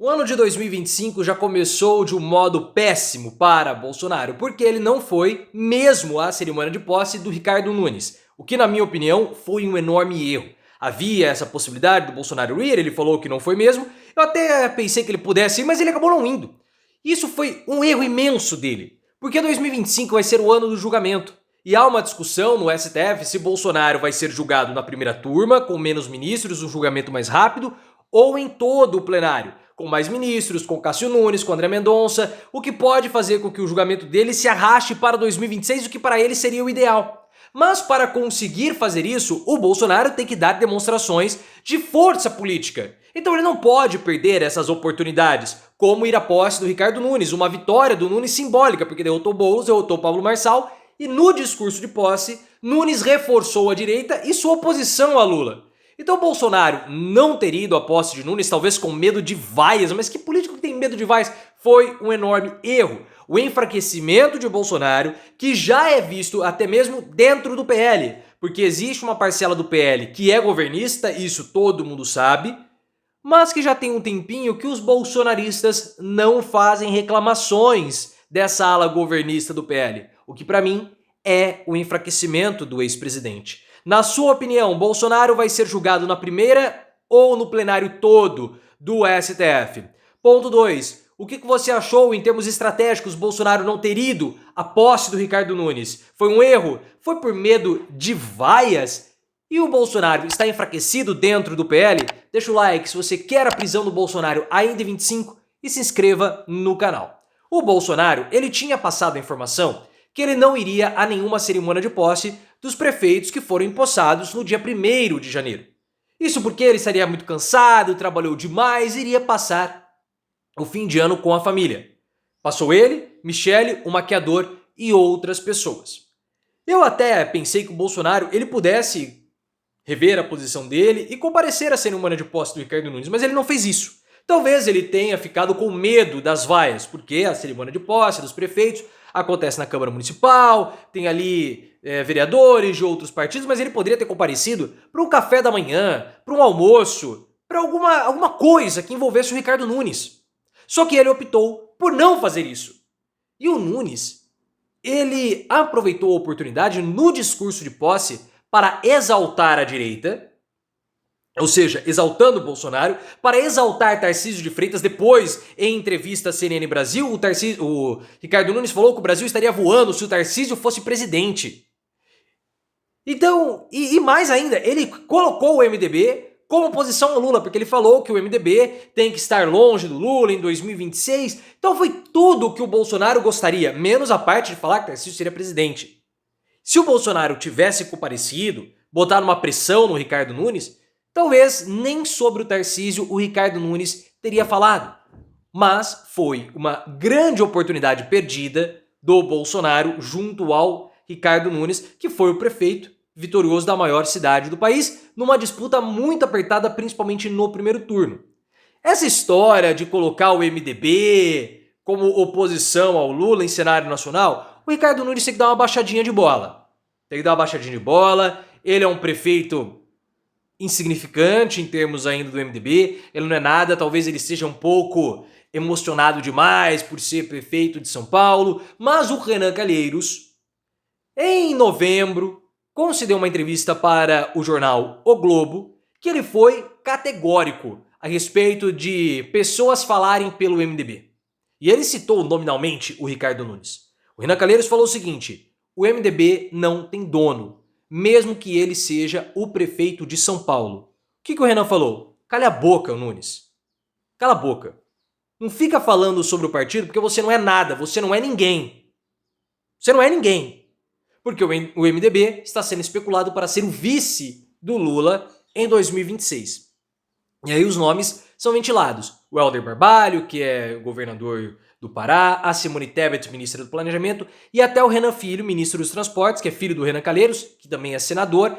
O ano de 2025 já começou de um modo péssimo para Bolsonaro, porque ele não foi mesmo à cerimônia de posse do Ricardo Nunes, o que na minha opinião foi um enorme erro. Havia essa possibilidade do Bolsonaro ir, ele falou que não foi mesmo, eu até pensei que ele pudesse ir, mas ele acabou não indo. Isso foi um erro imenso dele, porque 2025 vai ser o ano do julgamento. E há uma discussão no STF se Bolsonaro vai ser julgado na primeira turma, com menos ministros, um julgamento mais rápido, ou em todo o plenário, com mais ministros, com Cássio Nunes, com André Mendonça, o que pode fazer com que o julgamento dele se arraste para 2026, o que para ele seria o ideal. Mas para conseguir fazer isso, o Bolsonaro tem que dar demonstrações de força política. Então ele não pode perder essas oportunidades, como ir à posse do Ricardo Nunes, uma vitória do Nunes simbólica, porque derrotou Boulos, derrotou Pablo Marçal, e no discurso de posse, Nunes reforçou a direita e sua oposição a Lula. Então Bolsonaro não ter ido à posse de Nunes, talvez com medo de vaias, mas que político que tem medo de vaias? Foi um enorme erro. O enfraquecimento de Bolsonaro, que já é visto até mesmo dentro do PL, porque existe uma parcela do PL que é governista, isso todo mundo sabe, mas que já tem um tempinho que os bolsonaristas não fazem reclamações dessa ala governista do PL, o que para mim é o enfraquecimento do ex-presidente. Na sua opinião, Bolsonaro vai ser julgado na primeira ou no plenário todo do STF? Ponto 2. O que você achou em termos estratégicos Bolsonaro não ter ido à posse do Ricardo Nunes? Foi um erro? Foi por medo de vaias? E o Bolsonaro está enfraquecido dentro do PL? Deixa o like se você quer a prisão do Bolsonaro ainda em 25 e se inscreva no canal. O Bolsonaro, ele tinha passado a informação que ele não iria a nenhuma cerimônia de posse dos prefeitos que foram empossados no dia 1º de janeiro. Isso porque ele estaria muito cansado, trabalhou demais e iria passar o fim de ano com a família. Passou ele, Michele, o maquiador e outras pessoas. Eu até pensei que o Bolsonaro ele pudesse rever a posição dele e comparecer à cerimônia de posse do Ricardo Nunes, mas ele não fez isso. Talvez ele tenha ficado com medo das vaias, porque a cerimônia de posse dos prefeitos acontece na Câmara Municipal, tem ali vereadores de outros partidos, mas ele poderia ter comparecido para um café da manhã, para um almoço, para alguma coisa que envolvesse o Ricardo Nunes. Só que ele optou por não fazer isso. E o Nunes, ele aproveitou a oportunidade no discurso de posse para exaltar a direita, ou seja, exaltando o Bolsonaro, para exaltar Tarcísio de Freitas. Depois, em entrevista à CNN Brasil, o Ricardo Nunes falou que o Brasil estaria voando se o Tarcísio fosse presidente. Então, e mais ainda, ele colocou o MDB como oposição ao Lula, porque ele falou que o MDB tem que estar longe do Lula em 2026. Então foi tudo o que o Bolsonaro gostaria, menos a parte de falar que Tarcísio seria presidente. Se o Bolsonaro tivesse comparecido, botar uma pressão no Ricardo Nunes, talvez nem sobre o Tarcísio o Ricardo Nunes teria falado. Mas foi uma grande oportunidade perdida do Bolsonaro junto ao Ricardo Nunes, que foi o prefeito vitorioso da maior cidade do país, numa disputa muito apertada, principalmente no primeiro turno. Essa história de colocar o MDB como oposição ao Lula em cenário nacional, o Ricardo Nunes tem que dar uma baixadinha de bola. Tem que dar uma baixadinha de bola, ele é um prefeito insignificante em termos ainda do MDB, ele não é nada, talvez ele seja um pouco emocionado demais por ser prefeito de São Paulo, mas o Renan Calheiros, em novembro, concedeu uma entrevista para o jornal O Globo, que ele foi categórico a respeito de pessoas falarem pelo MDB. E ele citou nominalmente o Ricardo Nunes. O Renan Calheiros falou o seguinte: o MDB não tem dono, mesmo que ele seja o prefeito de São Paulo. O que o Renan falou? Cala a boca, Nunes. Cala a boca. Não fica falando sobre o partido porque você não é nada, você não é ninguém. Você não é ninguém. Porque o MDB está sendo especulado para ser o vice do Lula em 2026. E aí os nomes são ventilados. O Helder Barbalho, que é governador do Pará, a Simone Tebet, ministra do Planejamento, e até o Renan Filho, ministro dos Transportes, que é filho do Renan Calheiros, que também é senador,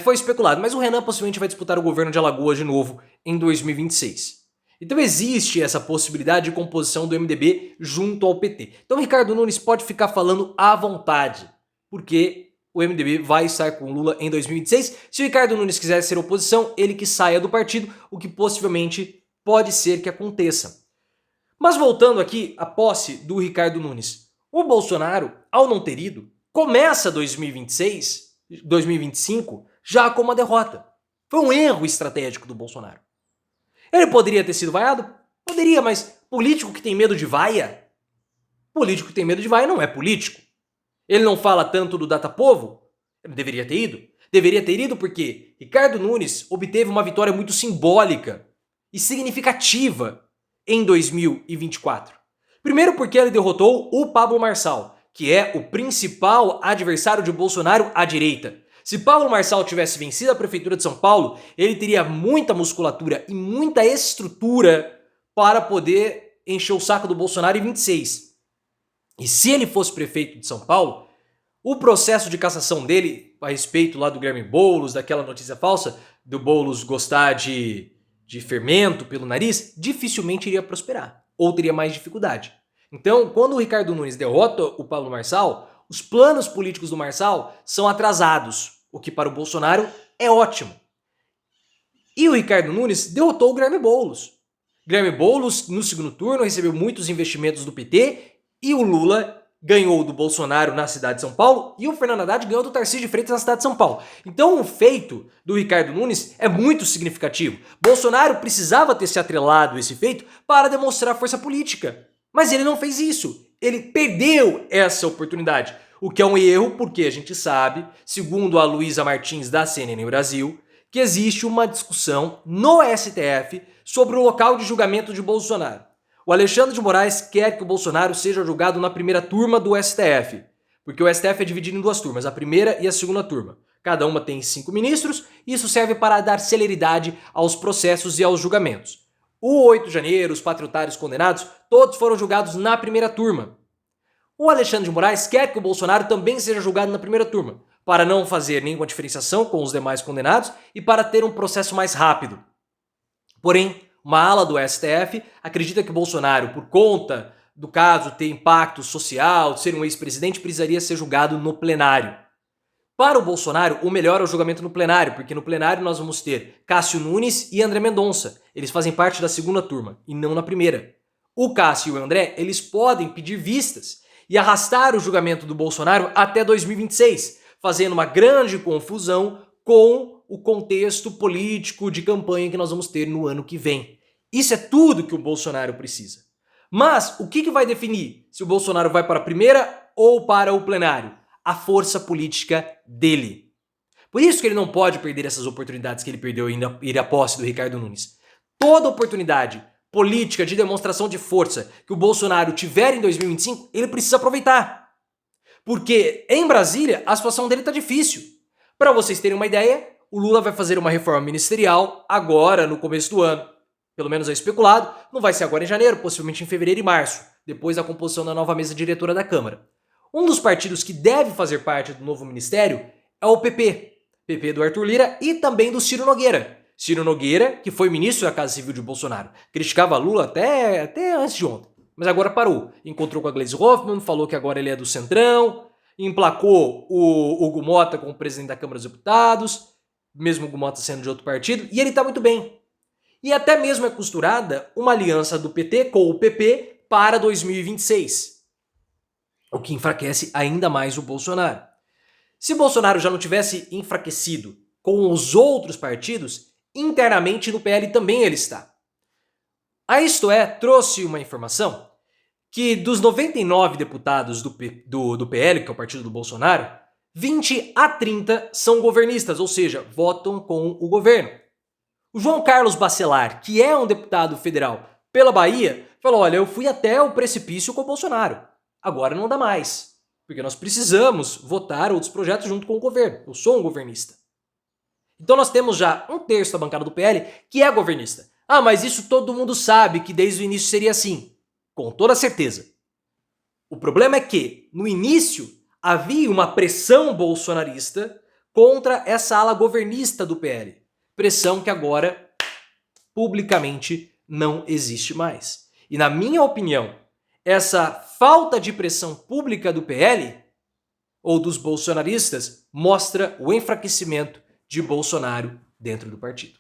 foi especulado. Mas o Renan possivelmente vai disputar o governo de Alagoas de novo em 2026. Então existe essa possibilidade de composição do MDB junto ao PT. Então Ricardo Nunes pode ficar falando à vontade, porque o MDB vai estar com Lula em 2026. Se o Ricardo Nunes quiser ser oposição, ele que saia do partido, o que possivelmente pode ser que aconteça. Mas voltando aqui à posse do Ricardo Nunes, o Bolsonaro, ao não ter ido, começa 2025 já com uma derrota. Foi um erro estratégico do Bolsonaro. Ele poderia ter sido vaiado? Poderia, mas político que tem medo de vaia? Político que tem medo de vaia não é político. Ele não fala tanto do Datapovo? Ele deveria ter ido. Deveria ter ido porque Ricardo Nunes obteve uma vitória muito simbólica e significativa em 2024. Primeiro porque ele derrotou o Pablo Marçal, que é o principal adversário de Bolsonaro à direita. Se Pablo Marçal tivesse vencido a prefeitura de São Paulo, ele teria muita musculatura e muita estrutura para poder encher o saco do Bolsonaro em 26. E se ele fosse prefeito de São Paulo, o processo de cassação dele, a respeito lá do Guilherme Boulos, daquela notícia falsa, do Boulos gostar de fermento pelo nariz, dificilmente iria prosperar, ou teria mais dificuldade. Então, quando o Ricardo Nunes derrota o Pablo Marçal, os planos políticos do Marçal são atrasados, o que para o Bolsonaro é ótimo. E o Ricardo Nunes derrotou o Guilherme Boulos. Guilherme Boulos, no segundo turno, recebeu muitos investimentos do PT e o Lula ganhou do Bolsonaro na cidade de São Paulo e o Fernando Haddad ganhou do Tarcísio de Freitas na cidade de São Paulo. Então o feito do Ricardo Nunes é muito significativo. Bolsonaro precisava ter se atrelado a esse feito para demonstrar força política. Mas ele não fez isso. Ele perdeu essa oportunidade. O que é um erro porque a gente sabe, segundo a Luísa Martins da CNN Brasil, que existe uma discussão no STF sobre o local de julgamento de Bolsonaro. O Alexandre de Moraes quer que o Bolsonaro seja julgado na primeira turma do STF, porque o STF é dividido em duas turmas, a primeira e a segunda turma. Cada uma tem 5 ministros e isso serve para dar celeridade aos processos e aos julgamentos. O 8 de janeiro, os patriotários condenados, todos foram julgados na primeira turma. O Alexandre de Moraes quer que o Bolsonaro também seja julgado na primeira turma, para não fazer nenhuma diferenciação com os demais condenados e para ter um processo mais rápido. Porém, uma ala do STF acredita que Bolsonaro, por conta do caso ter impacto social, de ser um ex-presidente, precisaria ser julgado no plenário. Para o Bolsonaro, o melhor é o julgamento no plenário, porque no plenário nós vamos ter Cássio Nunes e André Mendonça. Eles fazem parte da segunda turma e não na primeira. O Cássio e o André, eles podem pedir vistas e arrastar o julgamento do Bolsonaro até 2026, fazendo uma grande confusão com o contexto político de campanha que nós vamos ter no ano que vem. Isso é tudo que o Bolsonaro precisa. Mas o que vai definir se o Bolsonaro vai para a primeira ou para o plenário? A força política dele. Por isso que ele não pode perder essas oportunidades que ele perdeu em ir à posse do Ricardo Nunes. Toda oportunidade política de demonstração de força que o Bolsonaro tiver em 2025, ele precisa aproveitar. Porque em Brasília a situação dele está difícil. Para vocês terem uma ideia, o Lula vai fazer uma reforma ministerial agora no começo do ano. Pelo menos é especulado, não vai ser agora em janeiro, possivelmente em fevereiro e março, depois da composição da nova mesa diretora da Câmara. Um dos partidos que deve fazer parte do novo ministério é o PP. PP do Arthur Lira e também do Ciro Nogueira. Ciro Nogueira, que foi ministro da Casa Civil de Bolsonaro, criticava Lula até antes de ontem, mas agora parou. Encontrou com a Gleisi Hoffmann, falou que agora ele é do Centrão, emplacou o Hugo Mota como presidente da Câmara dos Deputados, mesmo o Hugo Mota sendo de outro partido, e ele está muito bem. E até mesmo é costurada uma aliança do PT com o PP para 2026, o que enfraquece ainda mais o Bolsonaro. Se Bolsonaro já não tivesse enfraquecido com os outros partidos, internamente no PL também ele está. A Isto É trouxe uma informação que dos 99 deputados do PL, que é o partido do Bolsonaro, 20 a 30 são governistas, ou seja, votam com o governo. O João Carlos Bacelar, que é um deputado federal pela Bahia, falou: olha, eu fui até o precipício com o Bolsonaro, agora não dá mais, porque nós precisamos votar outros projetos junto com o governo, eu sou um governista. Então nós temos já um terço da bancada do PL que é governista. Ah, mas isso todo mundo sabe que desde o início seria assim. Com toda certeza. O problema é que, no início, havia uma pressão bolsonarista contra essa ala governista do PL. Pressão que agora, publicamente, não existe mais. E na minha opinião, essa falta de pressão pública do PL, ou dos bolsonaristas, mostra o enfraquecimento de Bolsonaro dentro do partido.